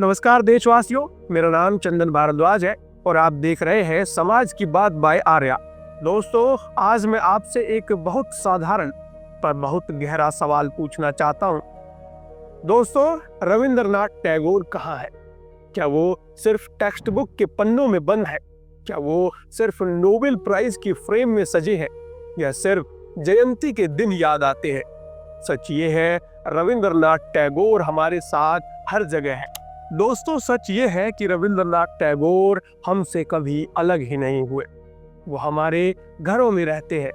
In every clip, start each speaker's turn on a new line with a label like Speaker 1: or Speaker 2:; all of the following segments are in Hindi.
Speaker 1: नमस्कार देशवासियों, मेरा नाम चंदन भारद्वाज है और आप देख रहे हैं समाज की बात बाय आर्या। दोस्तों, आज मैं आपसे एक बहुत साधारण पर बहुत गहरा सवाल पूछना चाहता हूँ। दोस्तों, रविंद्रनाथ टैगोर कहाँ है? क्या वो सिर्फ टेक्स्ट बुक के पन्नों में बंद है? क्या वो सिर्फ नोबेल प्राइज की फ्रेम में सजे हैं या सिर्फ जयंती के दिन याद आते हैं? सच ये है, रविंद्रनाथ टैगोर हमारे साथ हर जगह है। दोस्तों, सच ये है कि रविंद्रनाथ टैगोर हमसे कभी अलग ही नहीं हुए। वो हमारे घरों में रहते हैं,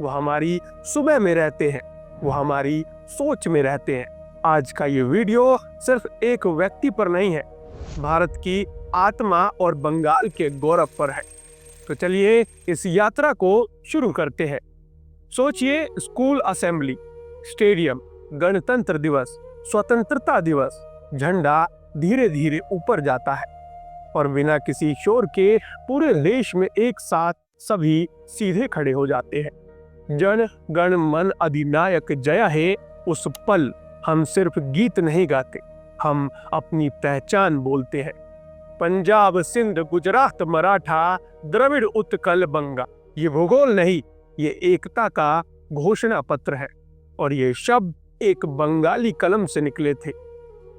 Speaker 1: वो हमारी सुबह में रहते हैं, वो हमारी सोच में रहते हैं। आज का ये वीडियो सिर्फ एक व्यक्ति पर नहीं है, भारत की आत्मा और बंगाल के गौरव पर है। तो चलिए इस यात्रा को शुरू करते हैं। सोचिए, स्कूल असेंबली, स्टेडियम, गणतंत्र दिवस, स्वतंत्रता दिवस, झंडा धीरे धीरे ऊपर जाता है और बिना किसी शोर के पूरे देश में एक साथ सभी सीधे खड़े हो जाते हैं। जन गण मन अधिनायक जय हे, उस पल हम सिर्फ गीत नहीं गाते, हम अपनी पहचान बोलते हैं। पंजाब, सिंध, गुजरात, मराठा, द्रविड़, उत्कल, बंगा, ये भूगोल नहीं, ये एकता का घोषणा पत्र है और ये शब्द एक बंगाली कलम से निकले थे।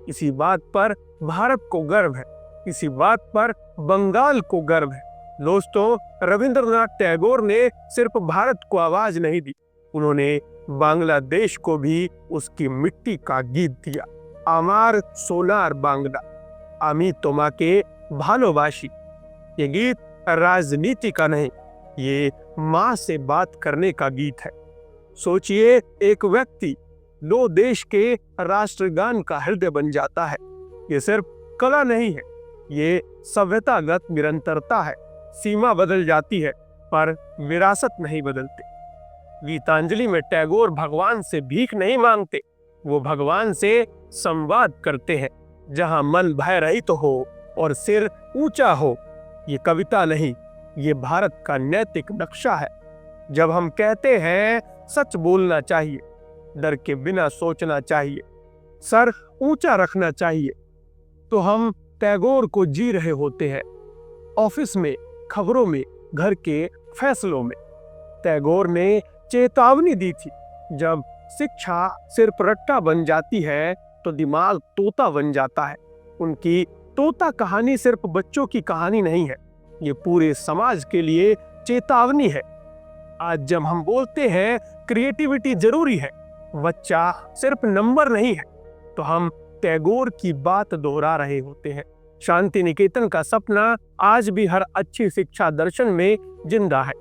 Speaker 1: इसी बात पर भारत को गर्व है, इसी बात पर बंगाल को गर्व है। दोस्तों, रविंद्रनाथ टैगोर ने सिर्फ भारत को आवाज नहीं दी, उन्होंने बांग्लादेश को भी उसकी मिट्टी का गीत दिया। आमार सोनार बांग्ला, आमी तोमाके भालोबाशी। ये गीत राजनीति का नहीं, ये माँ से बात करने का गीत है। सोचिए, एक व्यक्ति दो देश के राष्ट्रगान का हृदय बन जाता है। ये सिर्फ कला नहीं है, ये सभ्यतागत निरंतरता है। सीमा बदल जाती है पर विरासत नहीं बदलते। गीतांजलि में टैगोर भगवान से भीख नहीं मांगते, वो भगवान से संवाद करते हैं। जहां मन भय रहित हो और सिर ऊंचा हो। ये कविता नहीं, ये भारत का नैतिक नक्शा है। जब हम कहते हैं सच बोलना चाहिए, डर के बिना सोचना चाहिए, सर ऊंचा रखना चाहिए, तो हम टैगोर को जी रहे होते हैं। ऑफिस में, खबरों में, घर के फैसलों में। टैगोर ने चेतावनी दी थी, जब शिक्षा सिर्फ रट्टा बन जाती है तो दिमाग तोता बन जाता है। उनकी तोता कहानी सिर्फ बच्चों की कहानी नहीं है, ये पूरे समाज के लिए चेतावनी है। आज जब हम बोलते हैं क्रिएटिविटी जरूरी है, बच्चा सिर्फ नंबर नहीं है, तो हम टैगोर की बात दोहरा रहे होते हैं। शांति निकेतन का सपना आज भी हर अच्छी शिक्षा दर्शन में जिंदा है।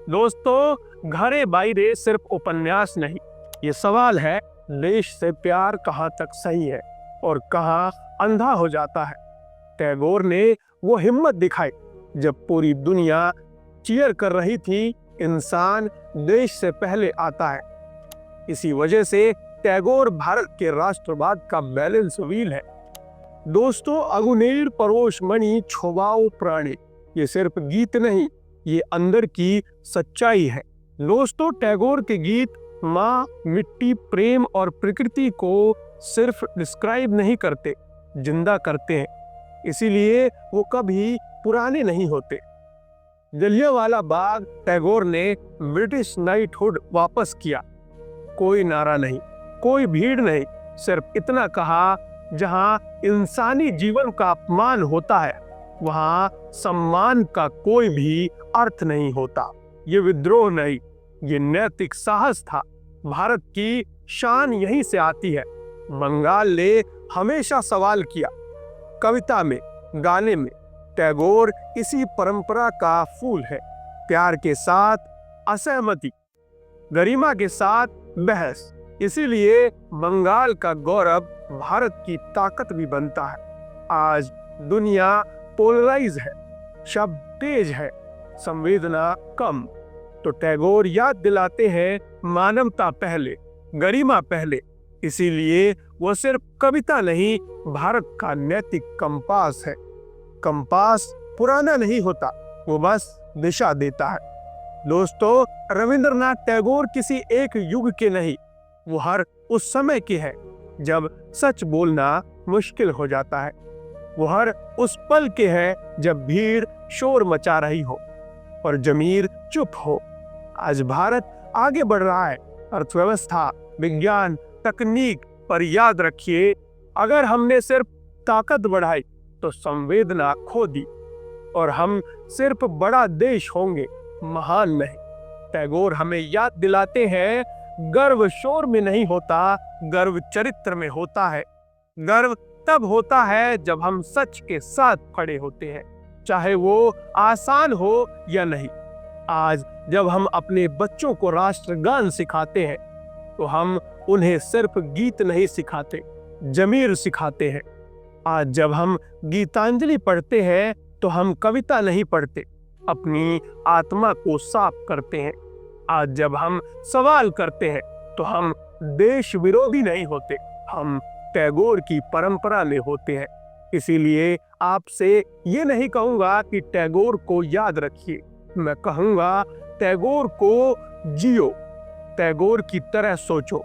Speaker 1: दोस्तों, घरे बाइरे सिर्फ उपन्यास नहीं, ये सवाल है देश से प्यार कहाँ तक सही है और कहाँ अंधा हो जाता है। टैगोर ने वो हिम्मत दिखाई जब पूरी दुनिया चीयर कर रही थी, इंसान देश से पहले आता है। इसी वजह से टैगोर भारत के राष्ट्रवाद का बैलेंस व्हील है। दोस्तों, अगुनेर परोश मणि छोबाओ प्राणे, ये सिर्फ गीत नहीं, ये अंदर की सच्चाई है। दोस्तों, टैगोर के गीत माँ, मिट्टी, प्रेम और प्रकृति को सिर्फ डिस्क्राइब नहीं करते, जिंदा करते हैं। इसीलिए वो कभी पुराने नहीं होते। जलियांवाला बाग, टैगोर ने ब्रिटिश नाइटहुड वापस किया। कोई नारा नहीं, कोई भीड़ नहीं, सिर्फ इतना कहा, जहां इंसानी जीवन का अपमान होता है, वहां सम्मान का कोई भी अर्थ नहीं होता। ये विद्रोह नहीं, ये नैतिक साहस था। भारत की शान यहीं से आती है। बंगाल ने हमेशा सवाल किया, कविता में, गाने में। टैगोर इसी परंपरा का फूल है। प्यार के साथ असहमति, गरिमा के साथ बहस। इसीलिए बंगाल का गौरव भारत की ताकत भी बनता है। आज दुनिया पोलराइज है, शब्द तेज है, संवेदना कम, तो टैगोर याद दिलाते हैं मानवता पहले, गरिमा पहले। इसीलिए वो सिर्फ कविता नहीं, भारत का नैतिक कंपास है। कंपास पुराना नहीं होता, वो बस दिशा देता है। दोस्तों, रविंद्रनाथ टैगोर किसी एक युग के नहीं, वो हर उस समय के हैं जब सच बोलना मुश्किल हो जाता है। वो हर उस पल के हैं जब भीड़ शोर मचा रही हो और जमीर चुप हो। आज भारत आगे बढ़ रहा है, अर्थव्यवस्था, विज्ञान, तकनीक, पर याद रखिए, अगर हमने सिर्फ ताकत बढ़ाई तो संवेदना खो दी, और हम सिर्फ बड़ा देश होंगे, महान नहीं। टैगोर हमें याद दिलाते हैं, गर्व शोर में नहीं होता, गर्व चरित्र में होता है। गर्व तब होता है जब हम सच के साथ खड़े होते हैं, चाहे वो आसान हो या नहीं। आज जब हम अपने बच्चों को राष्ट्रगान सिखाते हैं तो हम उन्हें सिर्फ गीत नहीं सिखाते, जमीर सिखाते हैं। आज जब हम गीतांजलि पढ़ते हैं तो हम कविता नहीं पढ़ते, अपनी आत्मा को साफ करते हैं। आज जब हम सवाल करते हैं तो हम देश विरोधी नहीं होते, हम टैगोर की परंपरा में होते हैं। इसीलिए आपसे ये नहीं कहूंगा कि टैगोर को याद रखिए, मैं कहूंगा टैगोर को जियो, टैगोर की तरह सोचो,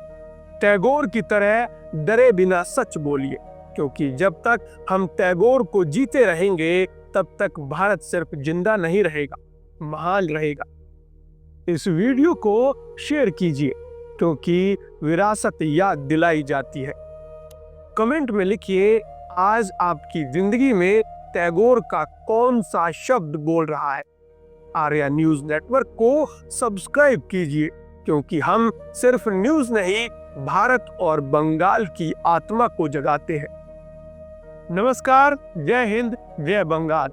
Speaker 1: टैगोर की तरह डरे बिना सच बोलिए, क्योंकि जब तक हम टैगोर को जीते रहेंगे तब तक भारत सिर्फ जिंदा नहीं रहेगा, महान रहेगा। इस वीडियो को शेयर कीजिए क्योंकि विरासत याद दिलाई जाती है। कमेंट में लिखिए, आज आपकी जिंदगी में टैगोर का कौन सा शब्द बोल रहा है। आर्या न्यूज नेटवर्क को सब्सक्राइब कीजिए क्योंकि हम सिर्फ न्यूज नहीं, भारत और बंगाल की आत्मा को जगाते हैं। नमस्कार, जय हिंद, जय बंगाल।